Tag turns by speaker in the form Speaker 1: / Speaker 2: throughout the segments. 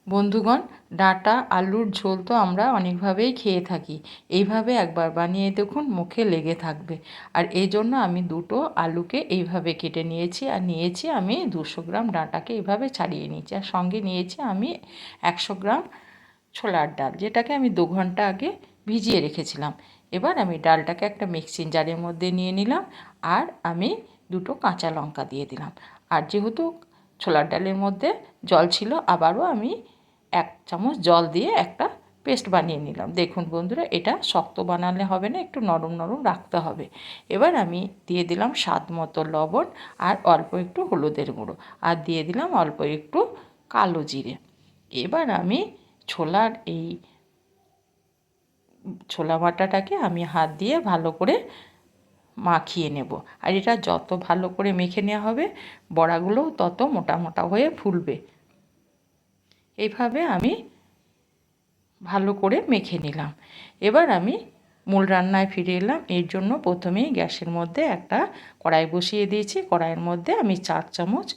Speaker 1: বন্ধুগণ, ডাঁটা আলুর ঝোল তো আমরা অনেকভাবেই খেয়ে থাকি। এইভাবে একবার বানিয়ে দেখুন, মুখে লেগে থাকবে। আর এই জন্য আমি দুটো আলুকে এইভাবে কেটে নিয়েছি, আর নিয়েছি আমি 200 গ্রাম ডাঁটাকে এইভাবে ছাড়িয়ে নিয়েছি, আর সঙ্গে নিয়েছি আমি 100 গ্রাম ছোলার ডাল, যেটাকে আমি 2 ঘন্টা আগে ভিজিয়ে রেখেছিলাম। এবার আমি ডালটাকে একটা মিক্সিং জারের মধ্যে নিয়ে নিলাম, আর আমি দুটো কাঁচা লঙ্কা দিয়ে দিলাম। আর যেহেতু ছোলার ডালের মধ্যে জল ছিল, আবারও আমি 1 চামচ জল দিয়ে একটা পেস্ট বানিয়ে নিলাম। দেখুন বন্ধুরা, এটা শক্ত বানালে হবে না, একটু নরম নরম রাখতে হবে। এবার আমি দিয়ে দিলাম স্বাদ মতো লবণ, আর অল্প একটু হলুদের গুঁড়ো, আর দিয়ে দিলাম অল্প একটু কালো জিরে। এবার আমি ছোলার এই ছোলা বাটাটাকে আমি হাত দিয়ে ভালো করে মাখিয়ে নেব। আর এটা যত ভালো করে মেখে নেওয়া হবে, বড়াগুলোও তত মোটা মোটা হয়ে ফুলবে। এইভাবে আমি ভালো করে মেখে নিলাম। এবার আমি মূল রান্নায় ফিরে এলাম। এর জন্য প্রথমেই গ্যাসের মধ্যে একটা কড়াই বসিয়ে দিয়েছি। কড়াইয়ের মধ্যে আমি 4 চামচ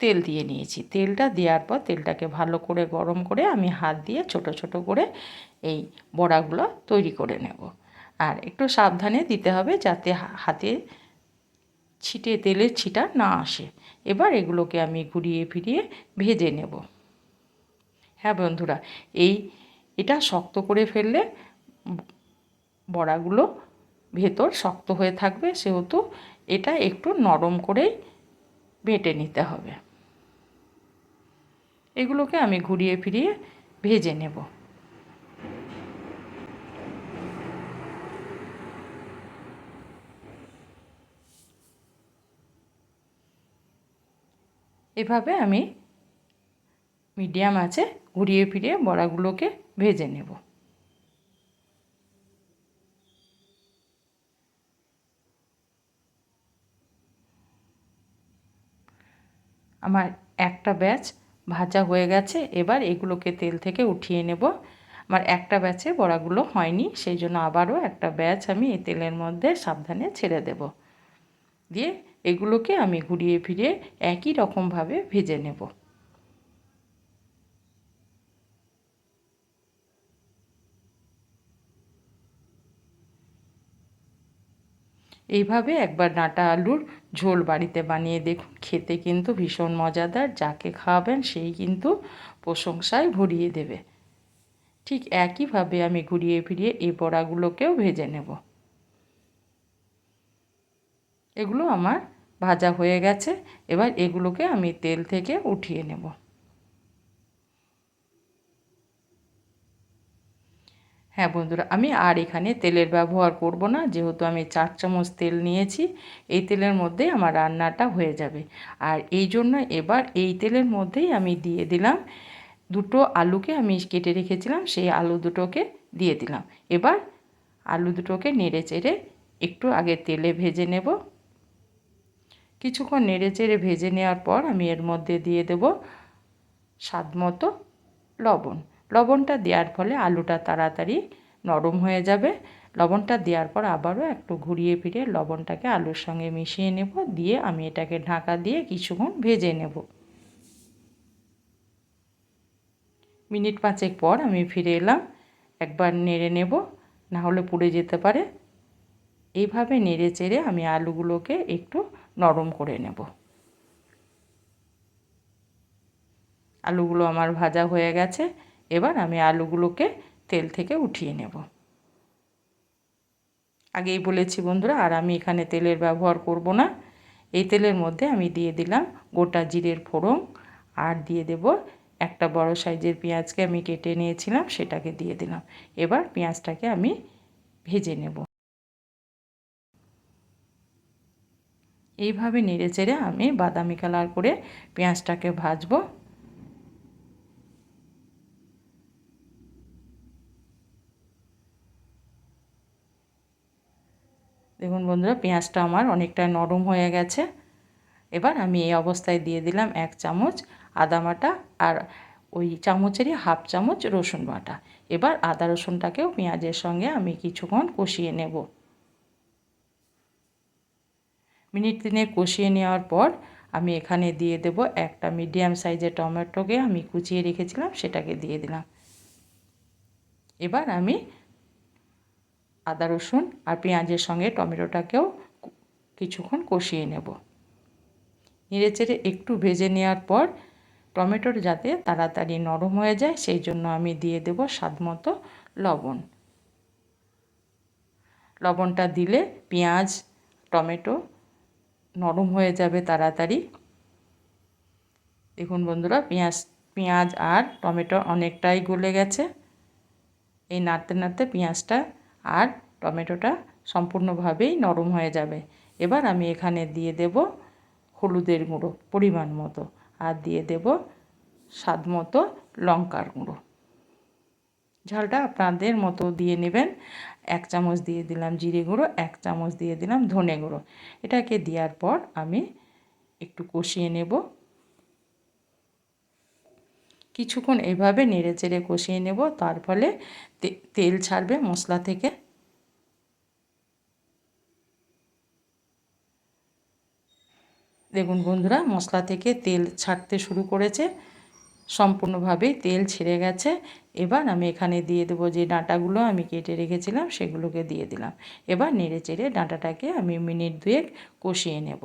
Speaker 1: তেল দিয়ে নিয়েছি। তেলটা দেওয়ার পর তেলটাকে ভালো করে গরম করে আমি হাত দিয়ে ছোট ছোট করে এই বড়াগুলো তৈরি করে নেব। আর একটু সাবধানে দিতে হবে, যাতে হাতে তেলের ছিটা না আসে। এবার এগুলোকে আমি ঘুরিয়ে ফিরিয়ে ভেজে নেব। হ্যাঁ বন্ধুরা, এটা শক্ত করে ফেললে বড়াগুলো ভেতর শক্ত হয়ে থাকবে, সেহেতু এটা একটু নরম করেই বেটে নিতে হবে। এগুলোকে আমি ঘুরিয়ে ফিরিয়ে ভেজে নেব। এভাবে আমি মিডিয়াম আঁচে ঘুরিয়ে ফিরিয়ে বড়াগুলোকে ভেজে নেব। আমার একটা ব্যাচ ভাজা হয়ে গেছে। এবার এগুলোকে তেল থেকে উঠিয়ে নেব। আমার একটা ব্যাচে বড়াগুলো হয়নি, সেই জন্য আবারও একটা ব্যাচ আমি এই তেলের মধ্যে সাবধানে ছেড়ে দেব। দিয়ে এগুলোকে আমি ঘুরিয়ে ফিরিয়ে একই রকমভাবে ভেজে নেব। এইভাবে একবার ডাঁটা আলুর ঝোল বাড়িতে বানিয়ে দেখুন, খেতে কিন্তু ভীষণ মজাদার। যাকে খাওয়াবেন সেই কিন্তু প্রশংসায় ভরিয়ে দেবে। ঠিক একইভাবে আমি ঘুরিয়ে ফিরিয়ে এই বড়াগুলোকেও ভেজে নেব। এগুলো আমার ভাজা হয়ে গেছে। এবার এগুলোকে আমি তেল থেকে উঠিয়ে নেব। হ্যাঁ বন্ধুরা, আমি আর এখানে তেলের ব্যবহার করব না, যেহেতু আমি 4 চামচ তেল নিয়েছি। এই তেলের মধ্যেই আমার রান্নাটা হয়ে যাবে। আর এই জন্য এবার এই তেলের মধ্যেই আমি দিয়ে দিলাম দুটো আলুকে আমি কেটে রেখেছিলাম, সেই আলু দুটোকে দিয়ে দিলাম। এবার আলু দুটোকে নেড়ে চেড়ে একটু আগে তেলে ভেজে নেব। কিছুক্ষণ নেড়ে চেড়ে ভেজে নেওয়ার পর আমি এর মধ্যে দিয়ে দেব স্বাদ মতো লবণ। লবণটা দেওয়ার ফলে আলুটা তাড়াতাড়ি নরম হয়ে যাবে। লবণটা দেওয়ার পর আবারও একটু ঘুরিয়ে ফিরিয়ে লবণটাকে আলুর সঙ্গে মিশিয়ে নেব। দিয়ে আমি এটাকে ঢাকা দিয়ে কিছুক্ষণ ভেজে নেব। মিনিট 5 পর আমি ফিরে এলাম। একবার নেড়ে নেব, না হলে পুড়ে যেতে পারে। এইভাবে নেড়ে চেড়ে আমি আলুগুলোকে একটু নরম করে নেব। আলুগুলো আমার ভাজা হয়ে গেছে। এবার আমি আলুগুলোকে তেল থেকে উঠিয়ে নেব। আগেই বলেছি বন্ধুরা, আর আমি এখানে তেলের ব্যবহার করব না। এই তেলের মধ্যে আমি দিয়ে দিলাম গোটা জিরের ফোড়ন, আর দিয়ে দেব একটা বড় সাইজের পেঁয়াজকে আমি কেটে নিয়েছিলাম, সেটাকে দিয়ে দিলাম। এবার পেঁয়াজটাকে আমি ভেজে নেব। এইভাবে নেড়ে চেড়ে আমি বাদামি কালার করে পেঁয়াজটাকে ভাজবো। দেখুন বন্ধুরা, পেঁয়াজটা আমার অনেকটা নরম হয়ে গেছে। এবার আমি এই অবস্থায় দিয়ে দিলাম 1 চামচ আদা বাটা, আর ওই চামচেরই হাফ চামচ রসুন বাটা। এবার আদা রসুনটাকেও পেঁয়াজের সঙ্গে আমি কিছুক্ষণ কষিয়ে নেব। মিনিট 3 কষিয়ে নেওয়ার পর আমি এখানে দিয়ে দেব একটা মিডিয়াম সাইজের টমেটোকে আমি কুচিয়ে রেখেছিলাম, সেটাকে দিয়ে দিলাম। এবার আমি আদা রসুন আর পেঁয়াজের সঙ্গে টমেটোটাকেও কিছুক্ষণ কষিয়ে নেব। নেড়েচেড়ে একটু ভেজে নেওয়ার পর টমেটোর যাতে তাড়াতাড়ি নরম হয়ে যায় সেই জন্য আমি দিয়ে দেব স্বাদমতো লবণ। লবণটা দিলে পেঁয়াজ টমেটো নরম হয়ে যাবে তাড়াতাড়ি। দেখুন বন্ধুরা, পেঁয়াজ আর টমেটো অনেকটাই গলে গেছে। এই নাড়তে নাড়তে পেঁয়াজটা আর টমেটোটা সম্পূর্ণভাবেই নরম হয়ে যাবে। এবার আমি এখানে দিয়ে দেব হলুদের গুঁড়ো পরিমাণ মতো, আর দিয়ে দেব স্বাদ মতো লঙ্কার গুঁড়ো। ঝালটা আপনাদের মতো দিয়ে নেবেন। 1 চামচ দিয়ে দিলাম জিরে গুঁড়ো, 1 চামচ দিয়ে দিলাম ধনে গুঁড়ো। এটাকে দেওয়ার পর আমি একটু কষিয়ে নেব। কিছুক্ষণ এইভাবে নেড়েচেড়ে কষিয়ে নেব, তার ফলে তেল ছাড়বে মশলা থেকে। দেখুন বন্ধুরা, মশলা থেকে তেল ছাড়তে শুরু করেছে, সম্পূর্ণভাবেই তেল ছেড়ে গেছে। এবার আমি এখানে দিয়ে দেবো যে ডাঁটাগুলো আমি কেটে রেখেছিলাম, সেগুলোকে দিয়ে দিলাম। এবার নেড়েচেড়ে ডাঁটাটাকে আমি মিনিট 2 কষিয়ে নেব।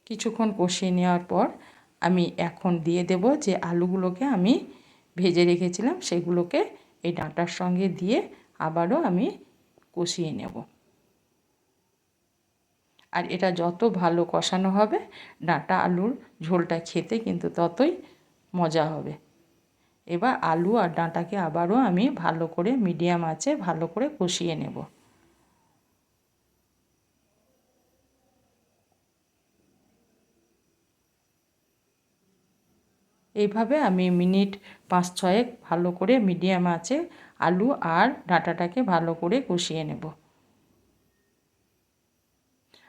Speaker 1: কিছুক্ষণ কষিয়ে নেওয়ার পর আমি এখন দিয়ে দেব যে আলুগুলোকে আমি ভেজে রেখেছিলাম, সেগুলোকে এই ডাঁটার সঙ্গে দিয়ে আবারও আমি কষিয়ে নেব। আর এটা যত ভালো কষানো হবে ডাঁটা আলুর ঝোলটা খেতে কিন্তু ততই মজা হবে। এবার আলু আর ডাঁটাকে আবারও আমি ভালো করে মিডিয়াম আঁচে ভালো করে কষিয়ে নেব। এইভাবে আমি মিনিট 5-6 ভালো করে মিডিয়াম আঁচে আলু আর ডাঁটাটাকে ভালো করে কষিয়ে নেব।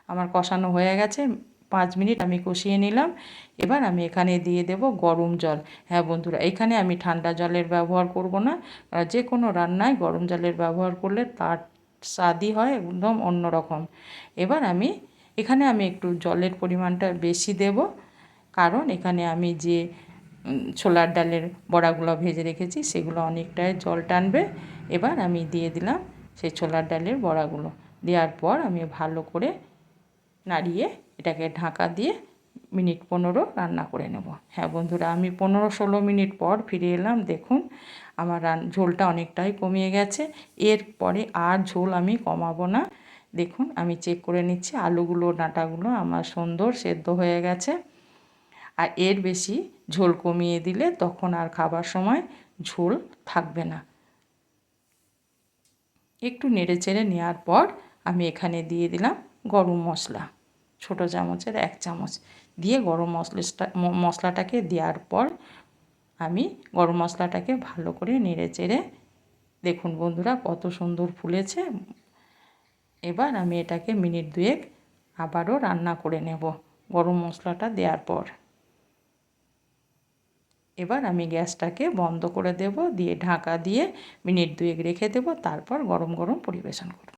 Speaker 1: আমার কষানো হয়ে গেছে, 5 মিনিট আমি কষিয়ে নিলাম। এবার আমি এখানে দিয়ে দেব গরম জল। হ্যাঁ বন্ধুরা, এখানে আমি ঠান্ডা জলের ব্যবহার করব না। যে কোনো রান্নায় গরম জলের ব্যবহার করলে তার স্বাদই হয় একদম অন্যরকম। এবার এখানে আমি একটু জলের পরিমাণটা বেশি দেব, কারণ এখানে আমি যে ছোলার ডালের বড়াগুলো ভেজে রেখেছি সেগুলো অনেকটাই জল টানবে। এবার আমি দিয়ে দিলাম সেই ছোলার ডালের বড়াগুলো। দেওয়ার পর আমি ভালো করে নাড়িয়ে এটাকে ঢাকা দিয়ে মিনিট 15 রান্না করে নেব। হ্যাঁ বন্ধুরা, আমি 15-16 মিনিট পর ফিরে এলাম। দেখুন আমার ঝোলটা অনেকটাই কমিয়ে গেছে। এরপরে আর ঝোল আমি কমাবো না। দেখুন আমি চেক করে নিচ্ছি, আলুগুলো ডাঁটাগুলো আমার সুন্দর সেদ্ধ হয়ে গেছে। আর এর বেশি ঝোল কমিয়ে দিলে তখন আর খাবার সময় ঝোল থাকবে না। একটু নেড়েচেড়ে নেওয়ার পর আমি এখানে দিয়ে দিলাম গরম মশলা, ছোটো চামচের 1 চামচ দিয়ে গরম মশলাটাকে দেওয়ার পর আমি গরম মশলাটাকে ভালো করে নেড়েচেড়ে, দেখুন বন্ধুরা কত সুন্দর ফুলেছে। এবার আমি এটাকে মিনিট 2 আবারও রান্না করে নেব গরম মশলাটা দেওয়ার পর। এবার আমি গ্যাসটাকে বন্ধ করে দেব, দিয়ে ঢাকা দিয়ে মিনিট 2 রেখে দেব, তারপর গরম গরম পরিবেশন করব।